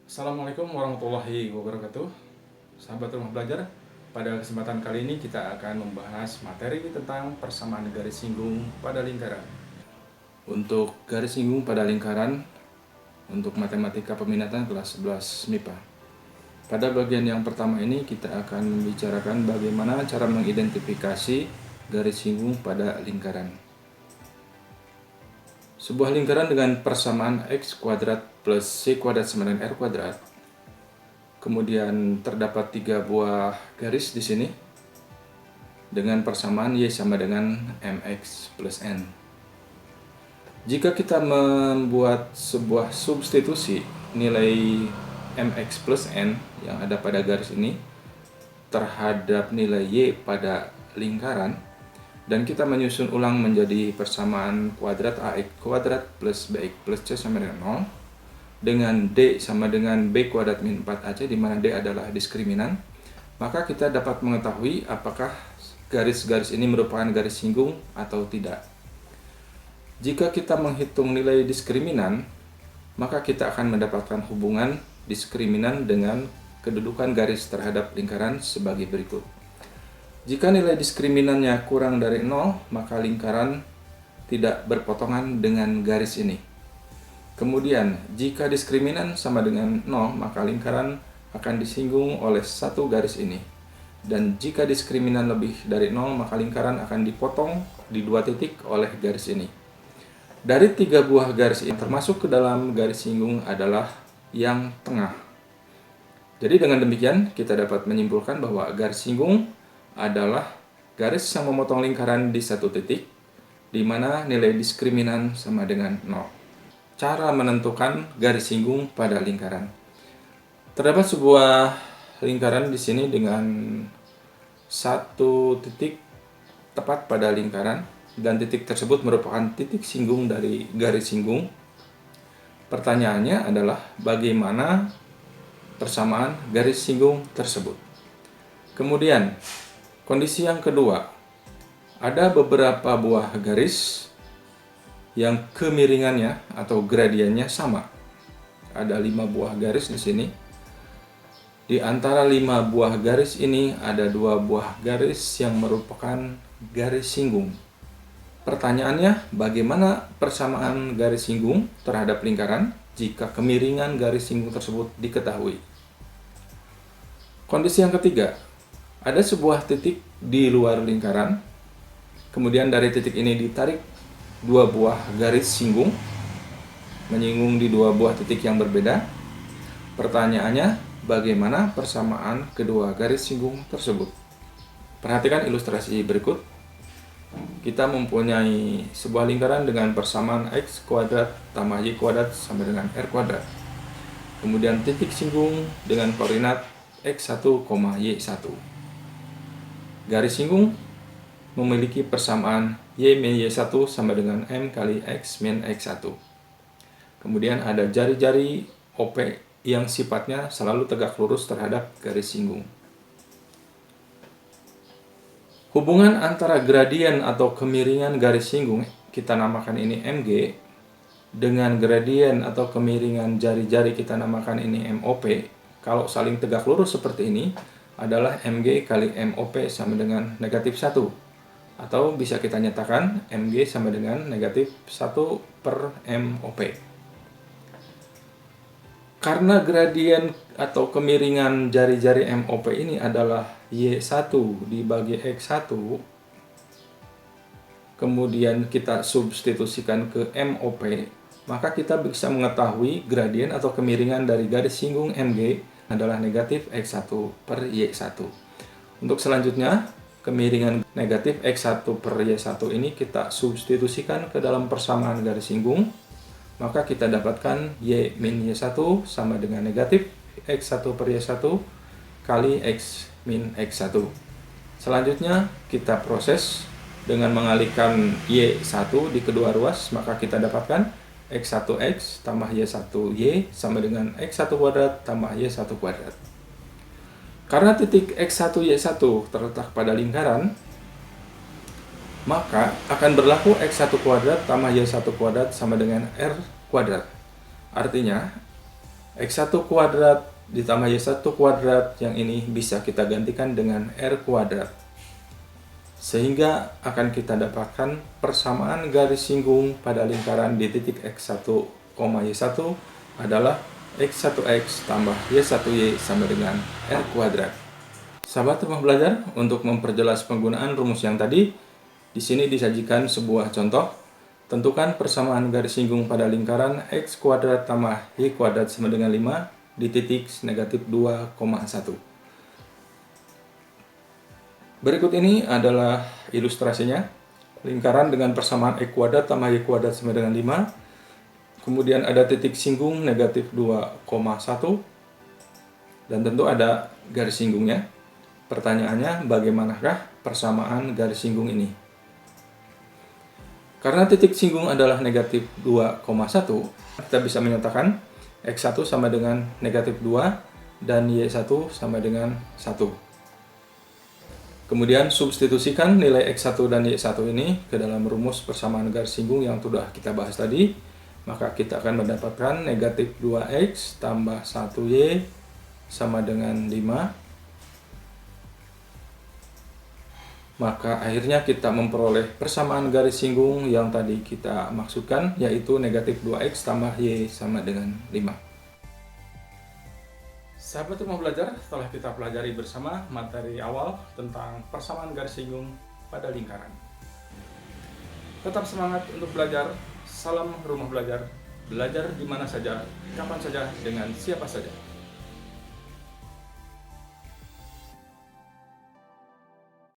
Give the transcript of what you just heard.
Assalamualaikum warahmatullahi wabarakatuh. Sahabat rumah belajar, pada kesempatan kali ini kita akan membahas materi tentang persamaan garis singgung pada lingkaran. Untuk garis singgung pada lingkaran, untuk matematika peminatan kelas 11 MIPA. Pada bagian yang pertama ini kita akan membicarakan bagaimana cara mengidentifikasi garis singgung pada lingkaran. Sebuah lingkaran dengan persamaan x kuadrat plus c kuadrat sama dengan r kuadrat. Kemudian terdapat 3 buah garis di sini dengan persamaan y sama dengan mx plus n. Jika kita membuat sebuah substitusi nilai mx plus n yang ada pada garis ini terhadap nilai y pada lingkaran, dan kita menyusun ulang menjadi persamaan kuadrat ax kuadrat plus bx plus c sama dengan 0 dengan d sama dengan b kuadrat min 4ac, di mana d adalah diskriminan, maka kita dapat mengetahui apakah garis-garis ini merupakan garis singgung atau tidak. Jika kita menghitung nilai diskriminan, maka kita akan mendapatkan hubungan diskriminan dengan kedudukan garis terhadap lingkaran sebagai berikut. Jika nilai diskriminannya kurang dari 0, maka lingkaran tidak berpotongan dengan garis ini. Kemudian, jika diskriminan sama dengan 0, maka lingkaran akan disinggung oleh satu garis ini. Dan jika diskriminan lebih dari 0, maka lingkaran akan dipotong di 2 titik oleh garis ini. Dari 3 buah garis ini, termasuk ke dalam garis singgung adalah yang tengah. Jadi dengan demikian, kita dapat menyimpulkan bahwa garis singgung adalah garis yang memotong lingkaran di satu titik, di mana nilai diskriminan sama dengan 0. Cara menentukan garis singgung pada lingkaran. Terdapat sebuah lingkaran di sini dengan satu titik tepat pada lingkaran, dan titik tersebut merupakan titik singgung dari garis singgung. Pertanyaannya adalah bagaimana persamaan garis singgung tersebut. Kemudian, kondisi yang kedua, ada beberapa buah garis yang kemiringannya atau gradiennya sama. Ada 5 buah garis di sini. Di antara 5 buah garis ini ada 2 buah garis yang merupakan garis singgung. Pertanyaannya, bagaimana persamaan garis singgung terhadap lingkaran jika kemiringan garis singgung tersebut diketahui? Kondisi yang ketiga, ada sebuah titik di luar lingkaran, kemudian dari titik ini ditarik 2 buah garis singgung, menyinggung di 2 buah titik yang berbeda. Pertanyaannya, bagaimana persamaan kedua garis singgung tersebut? Perhatikan ilustrasi berikut. Kita mempunyai sebuah lingkaran dengan persamaan x kuadrat tambah y kuadrat sama dengan r kuadrat. Kemudian titik singgung dengan koordinat x1, y1. Garis singgung memiliki persamaan y min y1 sama dengan m kali x min x1. Kemudian ada jari-jari OP yang sifatnya selalu tegak lurus terhadap garis singgung. Hubungan antara gradien atau kemiringan garis singgung, kita namakan ini mg, dengan gradien atau kemiringan jari-jari, kita namakan ini mop. Kalau saling tegak lurus seperti ini, adalah mg kali mop sama dengan negatif 1. Atau bisa kita nyatakan mg sama dengan negatif 1 per mop. Karena gradien atau kemiringan jari-jari mop ini adalah y1 dibagi x1, kemudian kita substitusikan ke mop, maka kita bisa mengetahui gradien atau kemiringan dari garis singgung mg adalah negatif x1 per y1. Untuk selanjutnya, kemiringan negatif x1 per y1 ini kita substitusikan ke dalam persamaan garis singgung, maka kita dapatkan y min y1 sama dengan negatif x1 per y1 kali x min x1. Selanjutnya, kita proses dengan mengalihkan y1 di kedua ruas, maka kita dapatkan x1x tambah y1y sama dengan x1 kuadrat tambah y1 kuadrat. Karena titik x1, y1 terletak pada lingkaran, maka akan berlaku x1 kuadrat tambah y1 kuadrat sama dengan r kuadrat. Artinya, X1 kuadrat ditambah Y1 kuadrat yang ini bisa kita gantikan dengan R kuadrat. Sehingga akan kita dapatkan persamaan garis singgung pada lingkaran di titik X1, Y1 adalah X1X tambah Y1Y sama dengan R kuadrat. Sahabat rumah belajar, untuk memperjelas penggunaan rumus yang tadi, di sini disajikan sebuah contoh. Tentukan persamaan garis singgung pada lingkaran X kuadrat tambah Y kuadrat sama dengan 5 di titik negatif 2,1. Berikut ini adalah ilustrasinya. Lingkaran dengan persamaan X kuadrat tambah Y kuadrat sama dengan 5. Kemudian ada titik singgung negatif 2,1. Dan tentu ada garis singgungnya. Pertanyaannya, bagaimanakah persamaan garis singgung ini? Karena titik singgung adalah negatif 2,1, kita bisa menyatakan X1 sama dengan negatif 2 dan Y1 sama dengan 1. Kemudian substitusikan nilai X1 dan Y1 ini ke dalam rumus persamaan garis singgung yang sudah kita bahas tadi. Maka kita akan mendapatkan negatif 2X tambah 1Y sama dengan 5. Maka akhirnya kita memperoleh persamaan garis singgung yang tadi kita maksudkan, yaitu negatif 2X tambah Y sama dengan 5. Sahabat rumah belajar, setelah kita pelajari bersama materi awal tentang persamaan garis singgung pada lingkaran. Tetap semangat untuk belajar. Salam rumah belajar. Belajar di mana saja, kapan saja, dengan siapa saja.